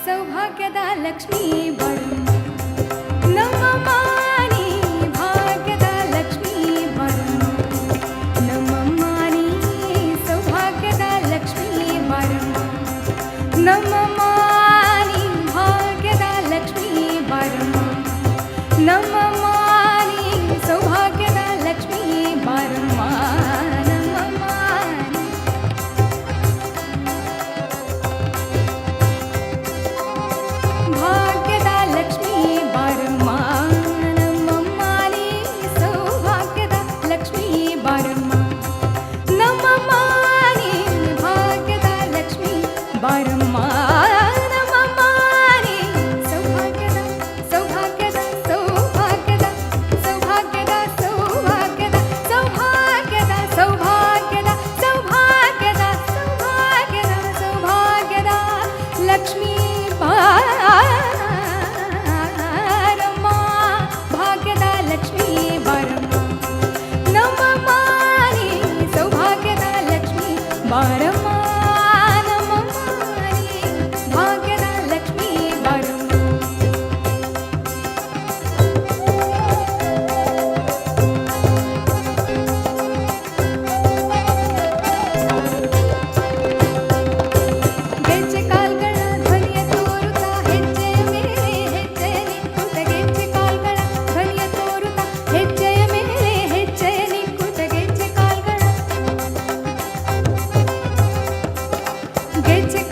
ಸೌಭಾಗ್ಯದ ಲಕ್ಷ್ಮೀ ಬರಮ್ಮ ನಮ್ಮ ಮಾನಿ ಭಾಗ್ಯದ ಲಕ್ಷ್ಮೀ ಬರಮ್ಮ ನಮ್ಮ ಮಾನಿ ಸೌಭಾಗ್ಯದ ಲಕ್ಷ್ಮೀ ಬರಮ್ಮ ನಮ್ಮ ಮಾನಿ ಭಾಗ್ಯದ ಲಕ್ಷ್ಮೀ ಬರಮ್ಮ ನಮ್ಮ ಮಾನಿ ಸೌಭಾಗ್ಯದ ಲಕ್ಷ್ಮೀ ಬರಮ್ಮ ನಮ್ಮ ಮಾನಿ ಭಾಗ್ಯದ ಲಕ್ಷ್ಮೀ ಬರಮ್ಮ ನಮ್ಮ ಮಾನಿ ಸೌಭಾಗ್ಯದ ಲಕ್ಷ್ಮೀ ಬರಮ್ಮ ನಮ್ಮ ಮಾನಿ ಭಾಗ್ಯದ ಲಕ್ಷ್ಮೀ ಬರಮ್ಮ ನಮ್ಮ ಮಾನಿ ಸೌಭಾಗ್ಯದ ಸೌಭಾಗ್ಯದ ಸೌಭಾಗ್ಯದ ಸೌಭಾಗ್ಯದ ಸೌಭಾಗ್ಯದ ಸೌಭಾಗ್ಯದ ಸೌಭಾಗ್ಯದ ಸೌಭಾಗ್ಯದ ಸೌಭಾಗ್ಯದ ಸೌಭಾಗ್ಯದ ಲಕ್ಷ್ಮೀ ಬಾರಮ್ಮ ಭಾಗ್ಯದ ಲಕ್ಷ್ಮೀ ಬಾರಮ್ಮ ನಮ್ಮ ಮಾನಿ ಸೌಭಾಗ್ಯದ ಲಕ್ಷ್ಮೀ ಬಾರಮ್ಮ ನಮ್ಮ ಮಾನಿ ಭಾಗ್ಯದ ಲಕ್ಷ್ಮೀ ಬಾರಮ್ಮ ಗೆಜ್ಜೆ ಕಾಲ್ಗಳ ಧ್ವನಿಯ ತೋರುತ್ತಾ ಹೆಜ್ಜೆಯ ಮೇಲೆ ಹೆಜ್ಜೆಯ ನಿಕ್ಕುತ್ತ ಗೆಜ್ಜೆ ಕಾಲ್ಗಳ ಧ್ವನಿಯ ತೋರುತ್ತಾ ಹೆಜ್ಜೆಯ ಮೇಲೆ ಹೆಜ್ಜೆಯ ನಿಕ್ಕುತ್ತ ಗೆಜ್ಜೆ ಕಾಲ್ಗಳ ಗೆಜ್ಜೆ